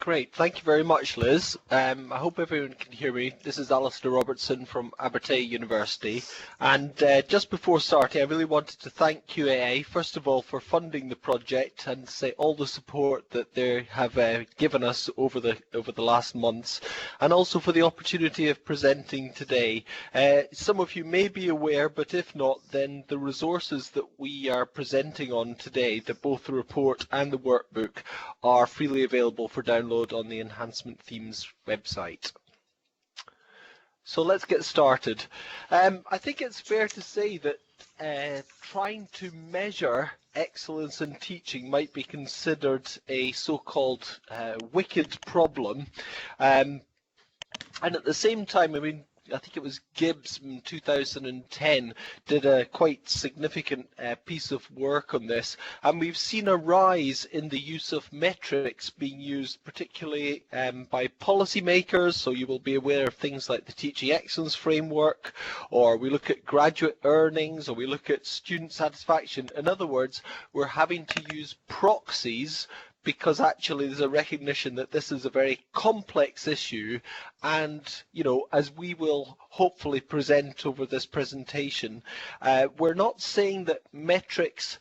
Great, thank you very much, Liz. I hope everyone can hear me. This is Alistair Robertson from Abertay University. And just before starting, I really wanted to thank QAA, first of all, for funding the project and say all the support that they have given us over the last months, and also for the opportunity of presenting today. Some of you may be aware, but if not, then the resources that we are presenting on today, both the report and the workbook, are freely available for download on the Enhancement Themes website. So let's get started. I think it's fair to say that trying to measure excellence in teaching might be considered a so-called wicked problem. And at the same time, I mean, I think it was Gibbs in 2010 did a quite significant piece of work on this, and we've seen a rise in the use of metrics being used particularly by policymakers. So you will be aware of things like the Teaching Excellence Framework, or we look at graduate earnings, or we look at student satisfaction. In other words, we're having to use proxies because actually there's a recognition that this is a very complex issue, and as we will hopefully present over this presentation, we're not saying that metrics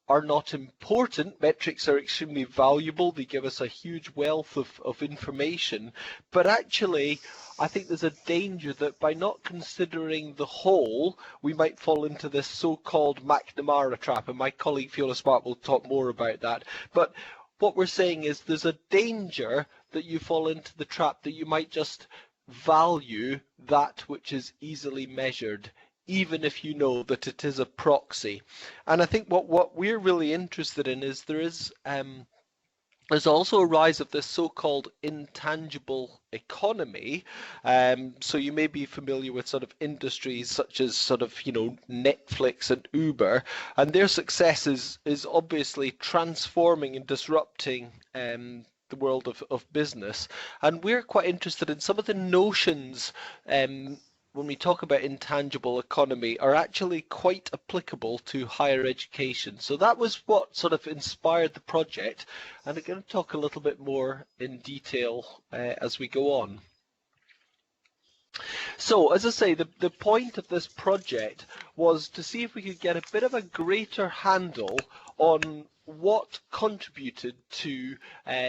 are not important. Metrics are extremely valuable. They give us a huge wealth of information, but actually I think there's a danger that by not considering the whole, we might fall into this so-called Macnamara Trap, and my colleague Fiona Smart will talk more about that. But what we're saying is there's a danger that you fall into the trap that you might just value that which is easily measured, even if you know that it is a proxy. And I think what we're really interested in is there's also a rise of this so-called intangible economy. So you may be familiar with sort of industries such as Netflix and Uber, and their success is obviously transforming and disrupting the world of business. And we're quite interested in some of the notions when we talk about intangible economy are actually quite applicable to higher education. So that was what sort of inspired the project, and I'm going to talk a little bit more in detail as we go on. So, as I say, the point of this project was to see if we could get a bit of a greater handle on what contributed to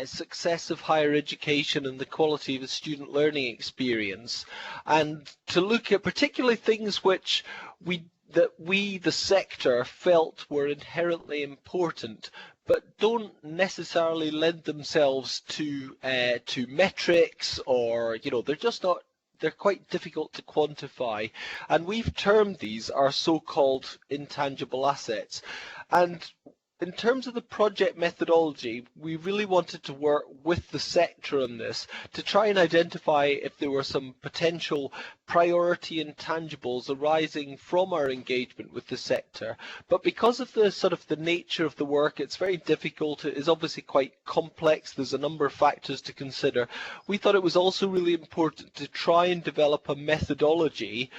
success of higher education and the quality of the student learning experience, and to look at particularly things which we, the sector, felt were inherently important but don't necessarily lend themselves to metrics, or they're just not. They're quite difficult to quantify, and we've termed these our so-called intangible assets. And in terms of the project methodology, we really wanted to work with the sector on this to try and identify if there were some potential priority intangibles arising from our engagement with the sector. But because of the nature of the work, it's very difficult. It is obviously quite complex. There's a number of factors to consider. We thought it was also really important to try and develop a methodology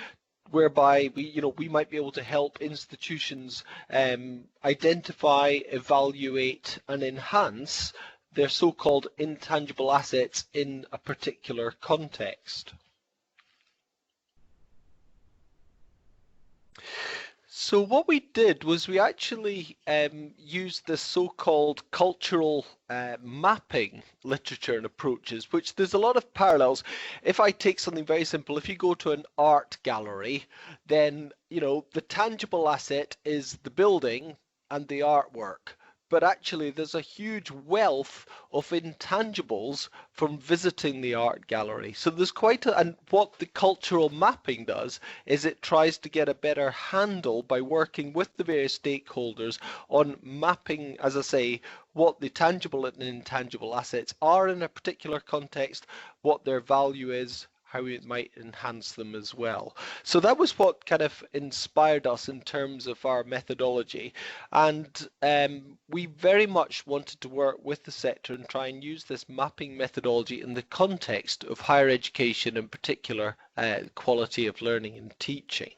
whereby we might be able to help institutions identify, evaluate and enhance their so-called intangible assets in a particular context. So what we did was we actually used this so-called cultural mapping literature and approaches, which there's a lot of parallels. If I take something very simple, if you go to an art gallery, then the tangible asset is the building and the artwork. But actually there's a huge wealth of intangibles from visiting the art gallery. So there's and what the cultural mapping does is it tries to get a better handle by working with the various stakeholders on mapping, as I say, what the tangible and intangible assets are in a particular context, what their value is, how it might enhance them as well. So that was what kind of inspired us in terms of our methodology, and we very much wanted to work with the sector and try and use this mapping methodology in the context of higher education, in particular quality of learning and teaching.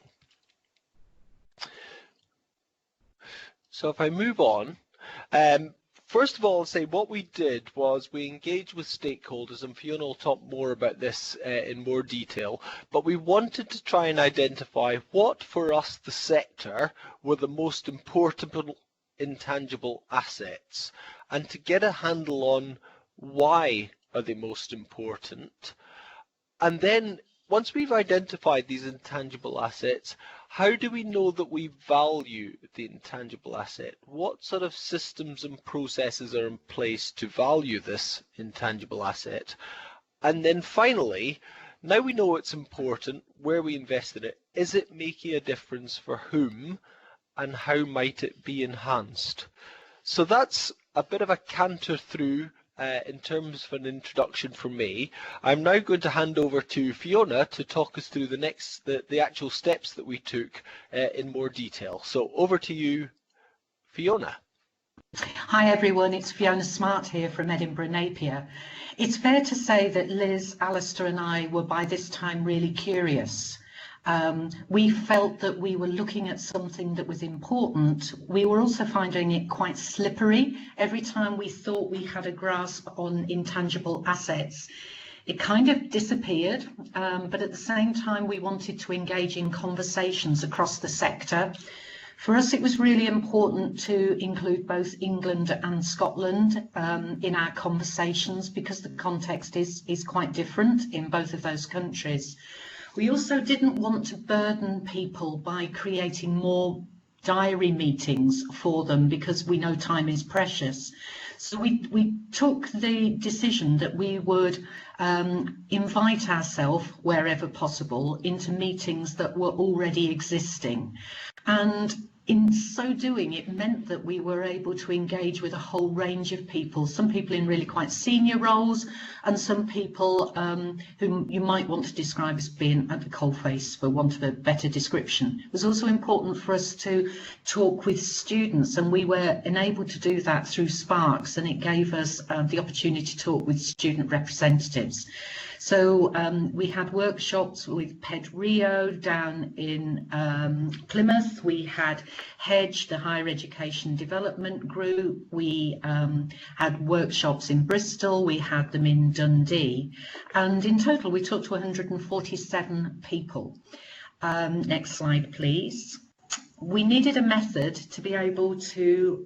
So if I move on, First of all, I'll say what we did was we engaged with stakeholders, and Fiona will talk more about this in more detail, but we wanted to try and identify what for us, the sector, were the most important intangible assets, and to get a handle on why are they most important. And then once we've identified these intangible assets, how do we know that we value the intangible asset? What sort of systems and processes are in place to value this intangible asset? And then finally, now we know it's important, where we invest in it, is it making a difference for whom, and how might it be enhanced? So that's a bit of a canter through in terms of an introduction from me. I'm now going to hand over to Fiona to talk us through the actual steps that we took in more detail. So over to you, Fiona. Hi everyone, it's Fiona Smart here from Edinburgh Napier. It's fair to say that Liz, Alistair and I were by this time really curious. We felt that we were looking at something that was important. We were also finding it quite slippery. Every time we thought we had a grasp on intangible assets, it kind of disappeared, but at the same time we wanted to engage in conversations across the sector. For us, it was really important to include both England and Scotland in our conversations, because the context is quite different in both of those countries. We also didn't want to burden people by creating more diary meetings for them, because we know time is precious. So we took the decision that we would invite ourselves, wherever possible, into meetings that were already existing. And in so doing, it meant that we were able to engage with a whole range of people, some people in really quite senior roles, and some people whom you might want to describe as being at the coalface, for want of a better description. It was also important for us to talk with students, and we were enabled to do that through Sparks, and it gave us the opportunity to talk with student representatives. So we had workshops with Ped Rio down in Plymouth. We had Hedge, the Higher Education Development Group. We had workshops in Bristol. We had them in Dundee. And in total, we talked to 147 people. Next slide, please. We needed a method to be able to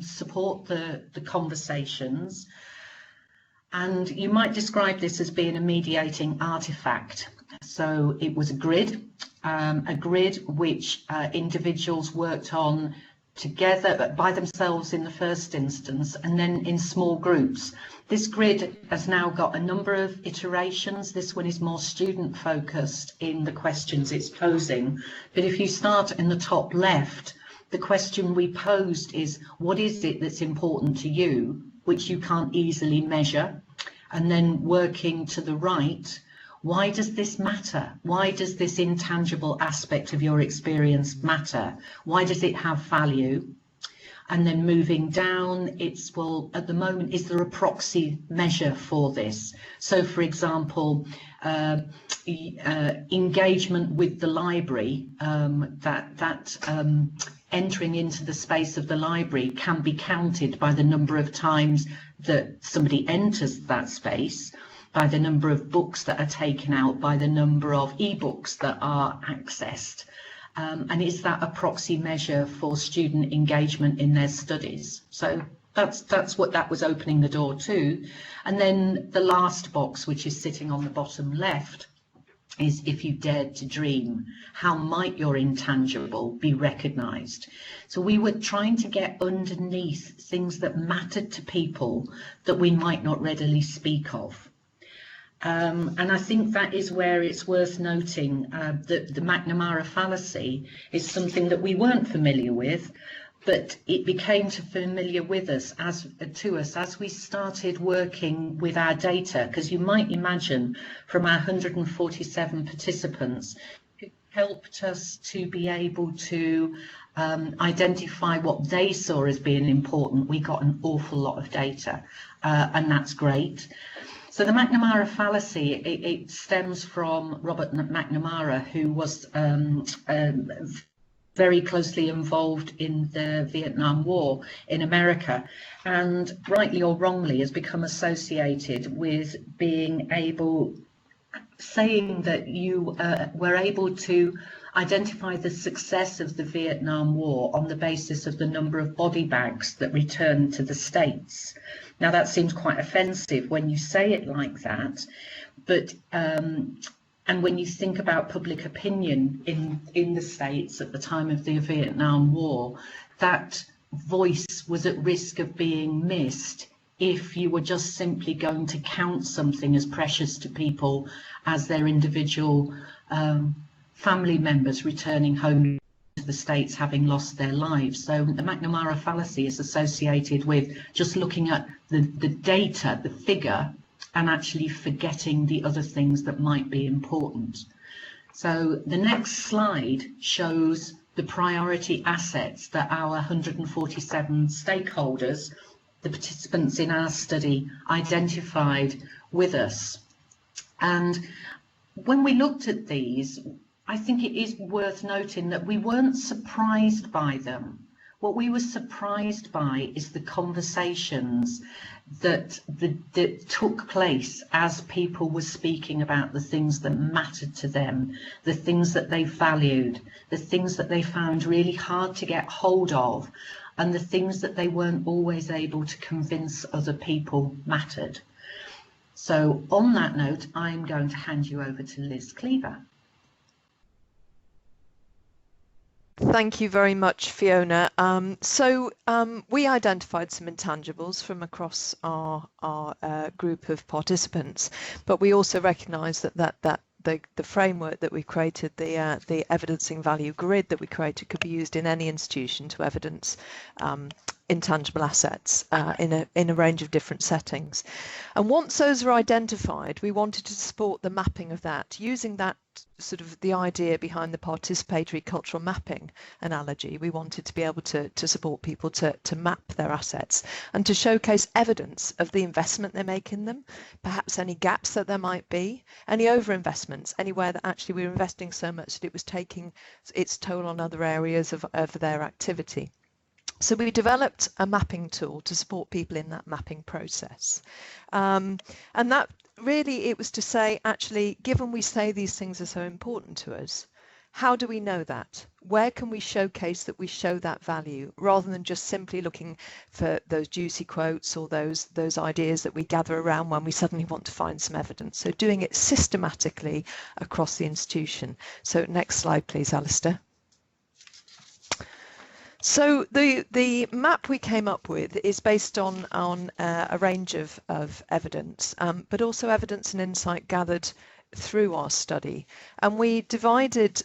support the conversations. And you might describe this as being a mediating artifact. So it was a grid which individuals worked on together by themselves in the first instance, and then in small groups. This grid has now got a number of iterations. This one is more student focused in the questions it's posing. But if you start in the top left, the question we posed is, what is it that's important to you, which you can't easily measure? And then working to the right, why does this matter? Why does this intangible aspect of your experience matter? Why does it have value? And then moving down, it's, well, at the moment, is there a proxy measure for this? So, for example, engagement with the library, entering into the space of the library can be counted by the number of times that somebody enters that space, by the number of books that are taken out, by the number of e-books that are accessed. And is that a proxy measure for student engagement in their studies? So that's what that was opening the door to. And then the last box, which is sitting on the bottom left, is if you dared to dream, how might your intangible be recognised? So we were trying to get underneath things that mattered to people that we might not readily speak of. And I think that is where it's worth noting that the Mcnamara Fallacy is something that we weren't familiar with, but it became familiar with us as we started working with our data, because you might imagine from our 147 participants, it helped us to be able to identify what they saw as being important. We got an awful lot of data, and that's great. So the Macnamara Fallacy, it stems from Robert Macnamara, who was very closely involved in the Vietnam War in America, and rightly or wrongly has become associated with being able, saying that you were able to identify the success of the Vietnam War on the basis of the number of body bags that returned to the States. Now that seems quite offensive when you say it like that, but and when you think about public opinion in the States at the time of the Vietnam War, that voice was at risk of being missed if you were just simply going to count something as precious to people as their individual family members returning home to the States having lost their lives. So the Macnamara Fallacy is associated with just looking at the data, the figure, and actually forgetting the other things that might be important. So the next slide shows the priority assets that our 147 stakeholders, the participants in our study, identified with us. And when we looked at these, I think it is worth noting that we weren't surprised by them. What we were surprised by is the conversations that took place as people were speaking about the things that mattered to them, the things that they valued, the things that they found really hard to get hold of, and the things that they weren't always able to convince other people mattered. So on that note, I'm going to hand you over to Liz Cleaver. Thank you very much, Fiona. We identified some intangibles from across our group of participants, but we also recognise that the framework that we created, the evidencing value grid that we created, could be used in any institution to evidence intangible assets in a range of different settings. And once those are identified, we wanted to support the mapping of that, using that sort of the idea behind the participatory cultural mapping analogy. We wanted to be able to support people to map their assets and to showcase evidence of the investment they make in them, perhaps any gaps that there might be, any overinvestments, anywhere that actually we were investing so much that it was taking its toll on other areas of their activity. So we developed a mapping tool to support people in that mapping process. And that really, it was to say, actually, given we say these things are so important to us, how do we know that? Where can we showcase that we show that value, rather than just simply looking for those juicy quotes or those ideas that we gather around when we suddenly want to find some evidence? So doing it systematically across the institution. So next slide, please, Alistair. So the map we came up with is based on a range of evidence, but also evidence and insight gathered through our study. And we divided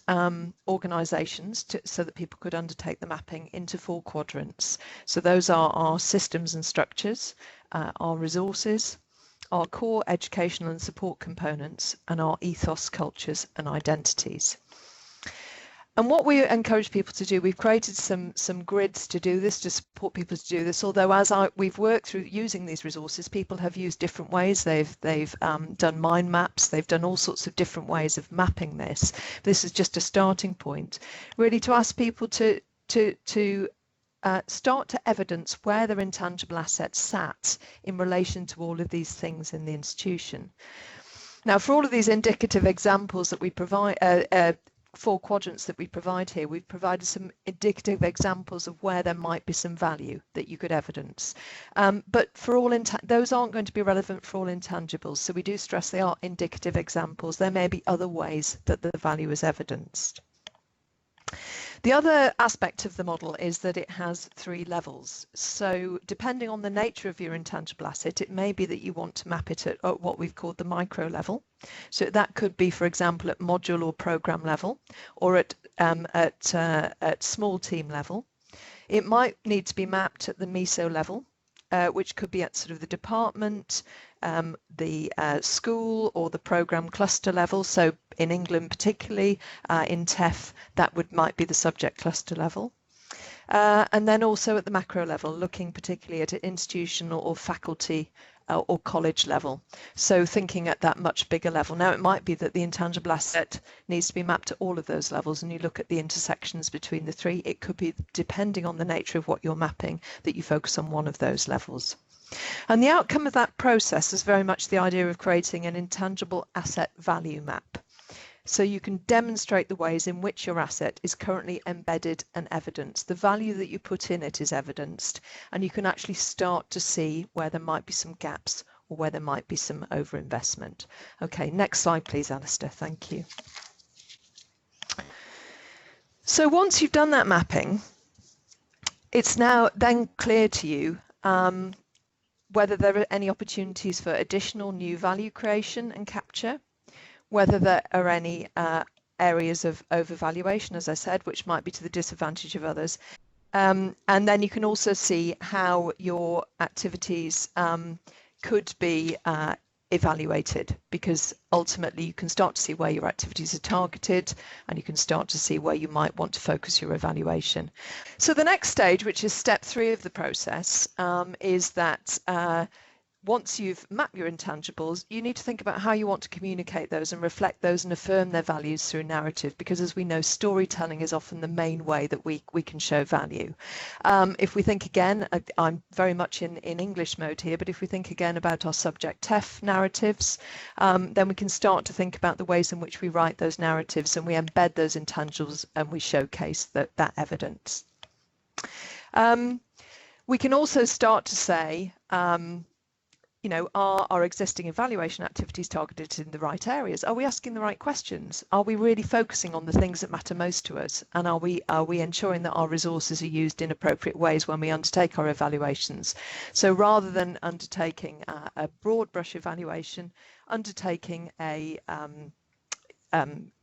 organisations so that people could undertake the mapping into 4 quadrants. So those are our systems and structures, our resources, our core educational and support components, and our ethos, cultures and identities. And what we encourage people to do, we've created some grids to do this, to support people to do this. Although we've worked through using these resources, people have used different ways. They've done mind maps. They've done all sorts of different ways of mapping this. This is just a starting point, really, to ask people to start to evidence where their intangible assets sat in relation to all of these things in the institution. Now, for all of these indicative examples that we provide, 4 quadrants that we provide here, we've provided some indicative examples of where there might be some value that you could evidence. But for all those aren't going to be relevant for all intangibles, so we do stress they are indicative examples. There may be other ways that the value is evidenced. The other aspect of the model is that it has 3 levels. So depending on the nature of your intangible asset, it may be that you want to map it at what we've called the micro level. So that could be, for example, at module or program level, or at small team level. It might need to be mapped at the meso level, which could be at sort of the department, the school or the program cluster level. So in England particularly, in TEF, that might be the subject cluster level. And then also at the macro level, looking particularly at institutional or faculty or college level. So thinking at that much bigger level. Now, it might be that the intangible asset needs to be mapped to all of those levels, and you look at the intersections between the three. It could be, depending on the nature of what you're mapping, that you focus on one of those levels. And the outcome of that process is very much the idea of creating an intangible asset value map. So you can demonstrate the ways in which your asset is currently embedded and evidenced. The value that you put in it is evidenced, and you can actually start to see where there might be some gaps or where there might be some overinvestment. Okay, next slide please, Alistair. Thank you. So once you've done that mapping, it's now then clear to you whether there are any opportunities for additional new value creation and capture, whether there are any areas of overvaluation, as I said, which might be to the disadvantage of others. And then you can also see how your activities could be evaluated, because ultimately you can start to see where your activities are targeted, and you can start to see where you might want to focus your evaluation. So the next stage, which is step 3 of the process, is that once you've mapped your intangibles, you need to think about how you want to communicate those and reflect those and affirm their values through narrative, because as we know, storytelling is often the main way that we can show value. If we think again, I'm very much in English mode here, but if we think again about our subject TEF narratives, then we can start to think about the ways in which we write those narratives and we embed those intangibles and we showcase that evidence. We can also start to say, you know, are our existing evaluation activities targeted in the right areas? Are we asking the right questions? Are we really focusing on the things that matter most to us? And are we ensuring that our resources are used in appropriate ways when we undertake our evaluations? So rather than undertaking a broad brush evaluation, undertaking a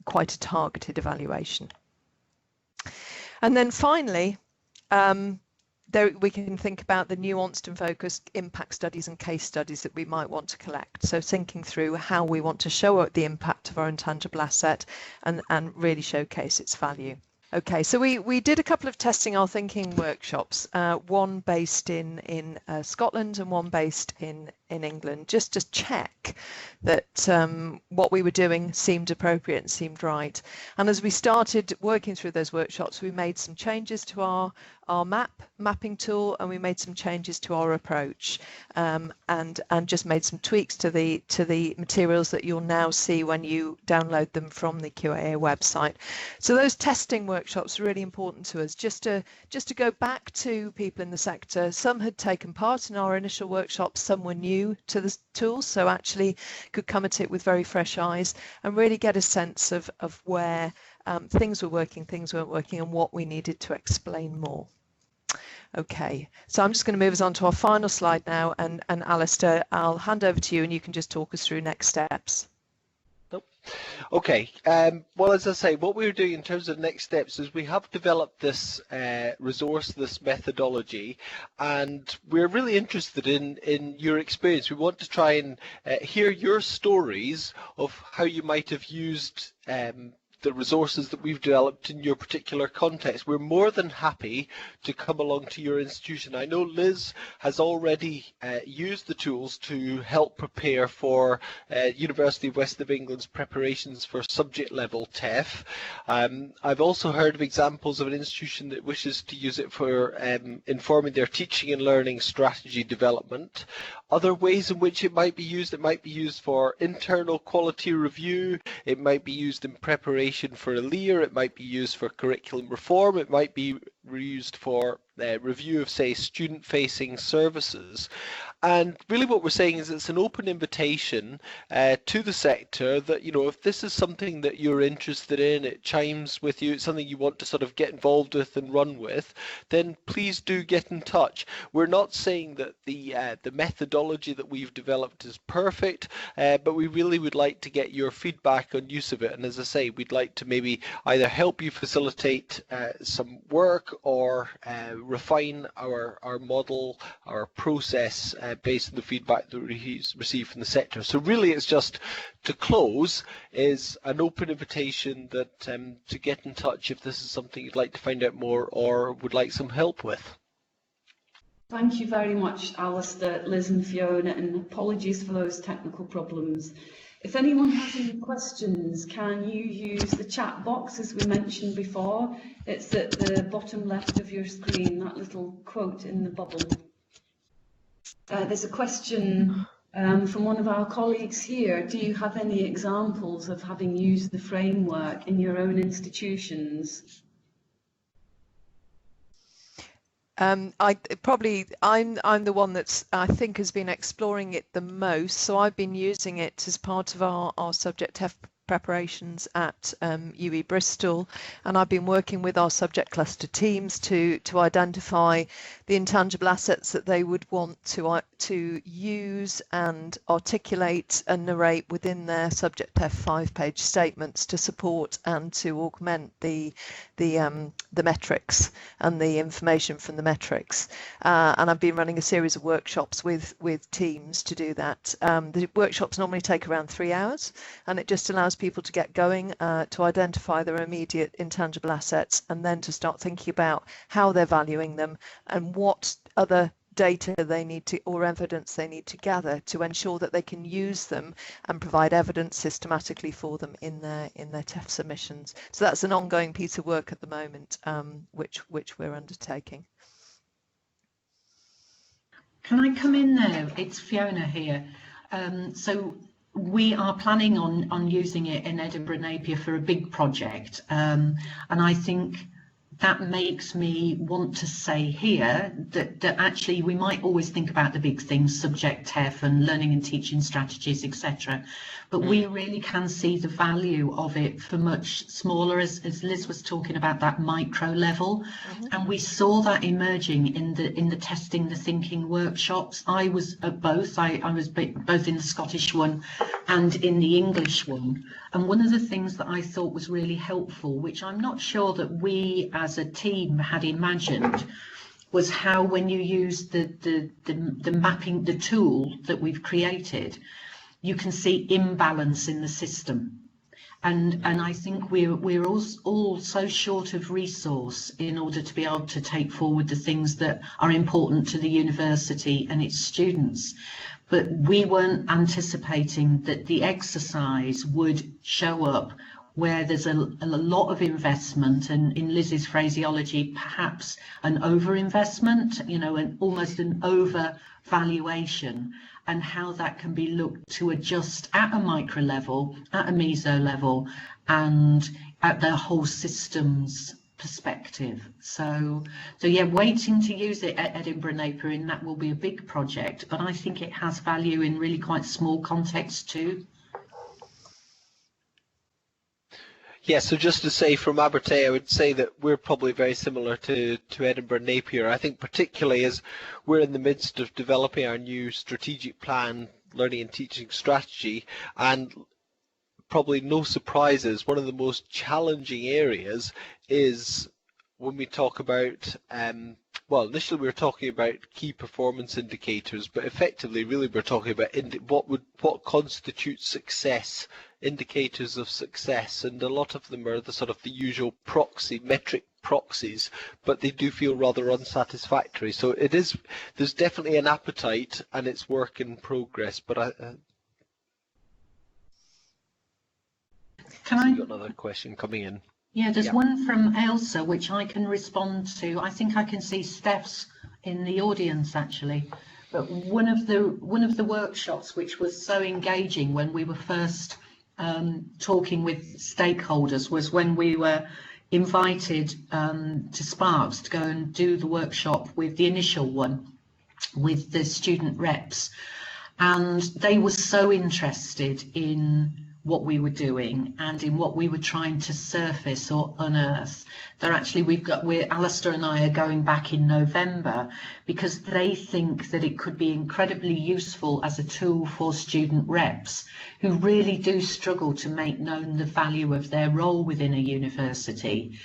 quite a targeted evaluation. And then finally, we can think about the nuanced and focused impact studies and case studies that we might want to collect. So thinking through how we want to show the impact of our intangible asset and really showcase its value. Okay, so we did a couple of testing our thinking workshops, one based in Scotland and one based in England, just to check that what we were doing seemed appropriate and seemed right. And as we started working through those workshops, we made some changes to our mapping tool, and we made some changes to our approach, and just made some tweaks to the materials that you'll now see when you download them from the QAA website. So those testing workshops are really important to us, just to go back to people in the sector. Some had taken part in our initial workshops, some were new to the tools, so actually could come at it with very fresh eyes and really get a sense of where things were working, things weren't working, and what we needed to explain more. Okay, so I'm just going to move us on to our final slide now, and Alistair, I'll hand over to you and you can just talk us through next steps. Nope. Okay, well, as I say, what we're doing in terms of next steps is we have developed this resource, this methodology, and we're really interested in your experience. We want to try and hear your stories of how you might have used the resources that we've developed in your particular context. We're more than happy to come along to your institution. I know Liz has already used the tools to help prepare for University of West of England's preparations for subject level TEF. I've also heard of examples of an institution that wishes to use it for informing their teaching and learning strategy development. Other ways in which it might be used for internal quality review, it might be used in preparation for a LEAR, it might be used for curriculum reform, it might be used for review of, say, student-facing services. And really what we're saying is it's an open invitation to the sector that, you know, if this is something that you're interested in, it chimes with you, it's something you want to sort of get involved with and run with, then please do get in touch. We're not saying that the methodology that we've developed is perfect, but we really would like to get your feedback on use of it. And as I say, we'd like to maybe either help you facilitate some work or refine our model, our process based on the feedback that we receive from the sector. So really it's just, to close, is an open invitation that to get in touch if this is something you'd like to find out more or would like some help with. Thank you very much, Alistair, Liz and Fiona, and apologies for those technical problems. If anyone has any questions, can you use the chat box as we mentioned before? It's at the bottom left of your screen, that little quote in the bubble. There's a question from one of our colleagues here. Do you have any examples of having used the framework in your own institutions? I'm the one that's I think has been exploring it the most. So I've been using it as part of our subject TEF preparations at UE Bristol, and I've been working with our subject cluster teams to identify the intangible assets that they would want to use and articulate and narrate within their subject TEF 5-page statements to support and to augment the metrics and the information from the metrics. And I've been running a series of workshops with teams to do that. The workshops normally take around 3 hours, and it just allows people to get going, to identify their immediate intangible assets, and then to start thinking about how they're valuing them and what other data they need to, or evidence they need to gather to ensure that they can use them and provide evidence systematically for them in their TEF submissions. So that's an ongoing piece of work at the moment, which we're undertaking. Can I come in there? It's Fiona here. So we are planning on using it in Edinburgh Napier for a big project, and I think that makes me want to say here that actually we might always think about the big things, subject TEF and learning and teaching strategies, etc. But we really can see the value of it for much smaller, as Liz was talking about, that micro level. And we saw that emerging in the testing the thinking workshops. I was at both. I was both in the Scottish one and in the English one. And one of the things that I thought was really helpful, which I'm not sure that we as a team had imagined, was how when you use the mapping, the tool that we've created, you can see imbalance in the system. And I think we're all so short of resource in order to be able to take forward the things that are important to the university and its students. But we weren't anticipating that the exercise would show up where there's a lot of investment, and in Liz's phraseology, perhaps an overinvestment, and almost an overvaluation, and how that can be looked to adjust at a micro level, at a meso level, and at the whole systems perspective. So yeah, waiting to use it at Edinburgh Napier, and that will be a big project, but I think it has value in really quite small contexts too. Yeah, so just to say from Abertay, I would say that we're probably very similar to Edinburgh Napier. I think particularly as we're in the midst of developing our new strategic plan, learning and teaching strategy, and probably no surprises, one of the most challenging areas is when we talk about, well, initially we were talking about key performance indicators, but effectively really we're talking about what constitutes success, indicators of success, and a lot of them are the sort of the usual metric proxies, but they do feel rather unsatisfactory. So there's definitely an appetite, and it's work in progress. But Can I got another question coming in? Yeah, there's one from Elsa which I can respond to. I think I can see Steph's in the audience actually. But one of the workshops which was so engaging when we were first talking with stakeholders was when we were invited to Sparks to go and do the workshop with the initial one with the student reps, and they were so interested in what we were doing and in what we were trying to surface or unearth. That actually Alistair and I are going back in November because they think that it could be incredibly useful as a tool for student reps who really do struggle to make known the value of their role within a university.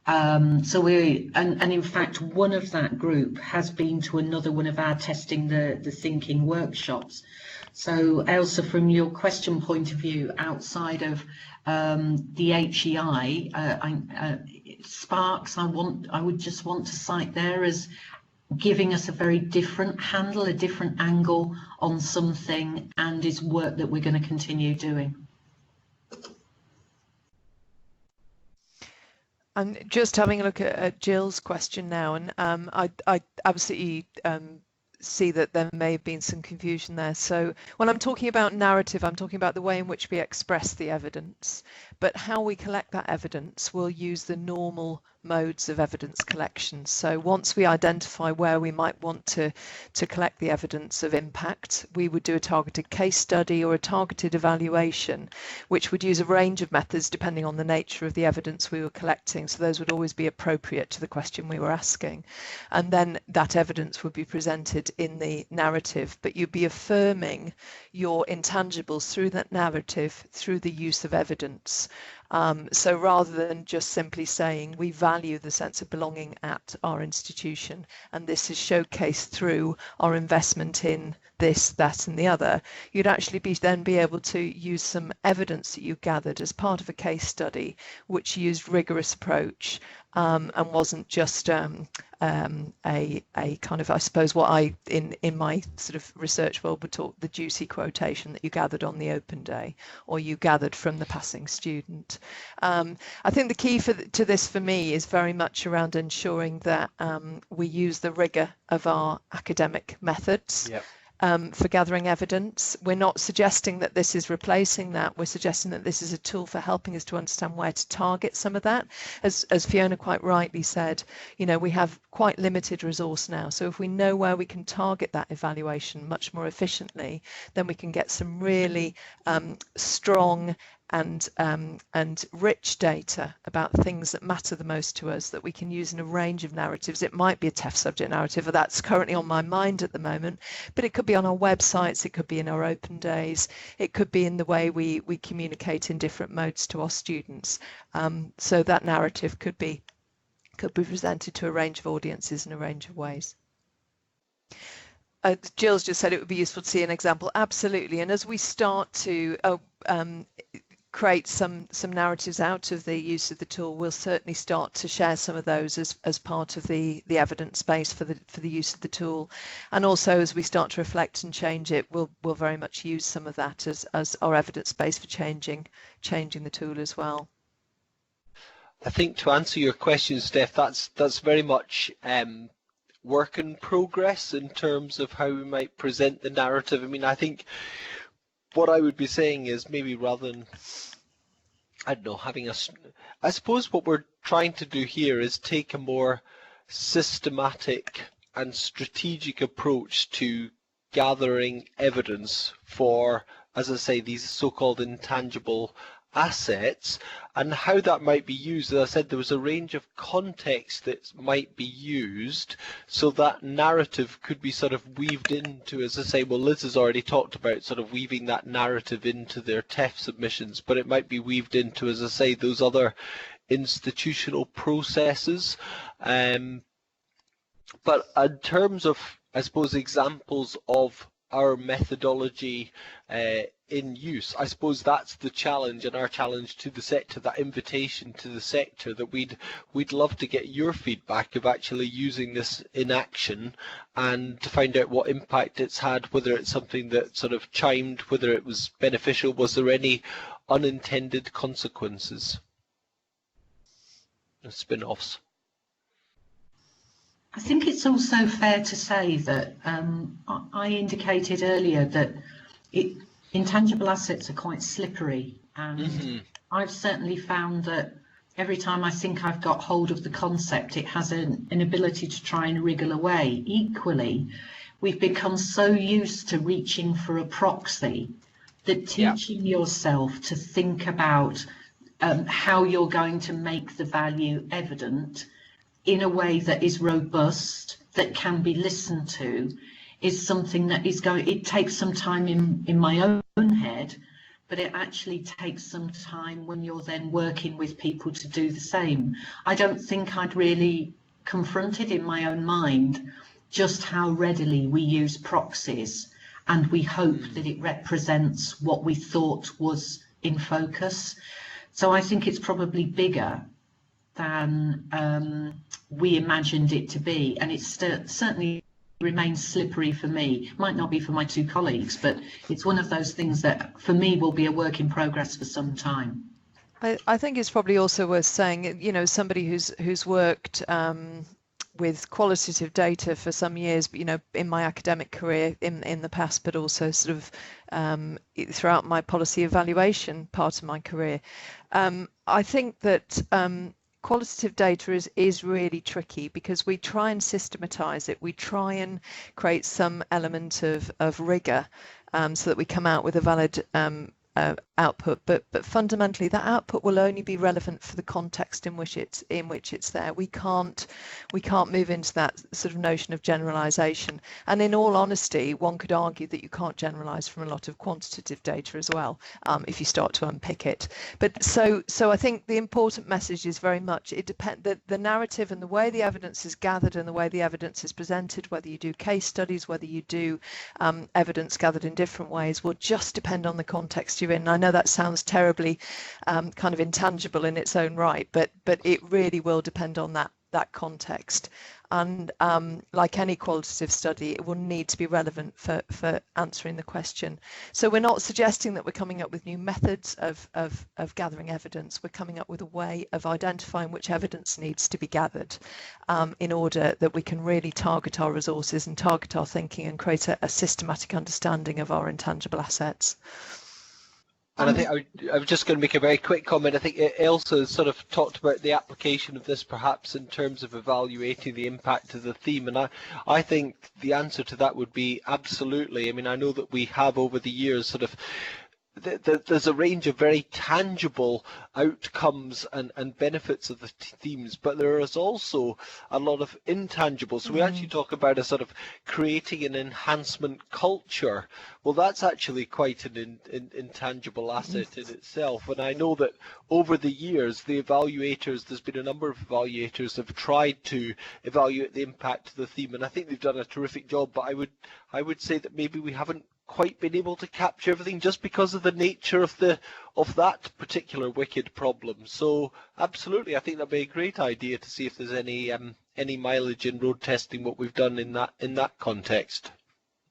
And in fact, one of that group has been to another one of our testing the thinking workshops. So Elsa, from your question point of view, outside of the HEI, Sparks, I would just want to cite there as giving us a very different handle, a different angle on something, and is work that we're going to continue doing. I'm just having a look at Jill's question now, and I absolutely see that there may have been some confusion there. So when I'm talking about narrative, I'm talking about the way in which we express the evidence, but how we collect that evidence, we'll use the normal modes of evidence collection. So once we identify where we might want to collect the evidence of impact, we would do a targeted case study or a targeted evaluation, which would use a range of methods depending on the nature of the evidence we were collecting. So those would always be appropriate to the question we were asking. And then that evidence would be presented in the narrative, but you'd be affirming your intangibles through that narrative, through the use of evidence. So rather than just simply saying we value the sense of belonging at our institution, and this is showcased through our investment in this, that and the other, you'd actually then be able to use some evidence that you gathered as part of a case study, which used rigorous approach and wasn't just a kind of, I suppose, what I in my sort of research world would talk the juicy quotation that you gathered on the open day or you gathered from the passing student. I think the key to this for me is very much around ensuring that we use the rigor of our academic methods. Yep. For gathering evidence. We're not suggesting that this is replacing that. We're suggesting that this is a tool for helping us to understand where to target some of that. As Fiona quite rightly said, you know, we have quite limited resource now. So if we know where we can target that evaluation much more efficiently, then we can get some really strong and rich data about things that matter the most to us that we can use in a range of narratives. It might be a TEF subject narrative, or that's currently on my mind at the moment, but it could be on our websites, it could be in our open days, it could be in the way we communicate in different modes to our students. So that narrative could be presented to a range of audiences in a range of ways. Jill's just said it would be useful to see an example. Absolutely. And as we start to create some narratives out of the use of the tool, we'll certainly start to share some of those as part of the evidence base for the use of the tool. And also as we start to reflect and change it, we'll very much use some of that as our evidence base for changing the tool as well. I think to answer your question, Steph, that's very much work in progress in terms of how we might present the narrative. I mean, I think what I would be saying is maybe rather than, I don't know, I suppose what we're trying to do here is take a more systematic and strategic approach to gathering evidence for, as I say, these so-called intangible assets, and how that might be used. As I said, there was a range of context that might be used, so that narrative could be sort of weaved into, as I say, well, Liz has already talked about sort of weaving that narrative into their TEF submissions, but it might be weaved into, as I say, those other institutional processes. But in terms of, I suppose, examples of our methodology in use, I suppose that's the challenge, and our challenge to the sector, that invitation to the sector, that we'd love to get your feedback of actually using this in action and to find out what impact it's had, whether it's something that sort of chimed, whether it was beneficial, was there any unintended consequences and spin-offs. I think it's also fair to say that I indicated earlier that intangible assets are quite slippery, and I've certainly found that every time I think I've got hold of the concept, it has an ability to try and wriggle away. Equally, we've become so used to reaching for a proxy that teaching yourself to think about how you're going to make the value evident in a way that is robust, that can be listened to, is something that it takes some time in my own head, but it actually takes some time when you're then working with people to do the same. I don't think I'd really confronted in my own mind just how readily we use proxies, and we hope that it represents what we thought was in focus. So I think it's probably bigger than we imagined it to be, and it's certainly remains slippery for me. Might not be for my two colleagues, but it's one of those things that for me will be a work in progress for some time. I think it's probably also worth saying, you know, somebody who's worked with qualitative data for some years, you know, in my academic career in the past, but also sort of throughout my policy evaluation part of my career. I think that qualitative data is really tricky because we try and systematize it. We try and create some element of rigor so that we come out with a valid output, but fundamentally that output will only be relevant for the context in which it's there. We can't move into that sort of notion of generalization, and in all honesty one could argue that you can't generalize from a lot of quantitative data as well if you start to unpick it. But so I think the important message is very much it depends the narrative and the way the evidence is gathered and the way the evidence is presented, whether you do case studies, whether you do evidence gathered in different ways, will just depend on the context you're in. I know that sounds terribly kind of intangible in its own right, but it really will depend on that context. And like any qualitative study, it will need to be relevant for answering the question. So we're not suggesting that we're coming up with new methods of gathering evidence. We're coming up with a way of identifying which evidence needs to be gathered in order that we can really target our resources and target our thinking and create a systematic understanding of our intangible assets. And I think I was just going to make a very quick comment. I think Elsa sort of talked about the application of this perhaps in terms of evaluating the impact of the theme. And I think the answer to that would be absolutely. I mean, I know that we have over the years sort of there's a range of very tangible outcomes and benefits of the themes, but there is also a lot of intangible. So we actually talk about a sort of creating an enhancement culture. Well, that's actually quite an intangible asset in itself. And I know that over the years, the evaluators, there's been a number of evaluators have tried to evaluate the impact of the theme, and I think they've done a terrific job. But I would say that maybe we haven't quite been able to capture everything just because of the nature of that particular wicked problem. So absolutely, I think that'd be a great idea to see if there's any mileage in road testing what we've done in that context.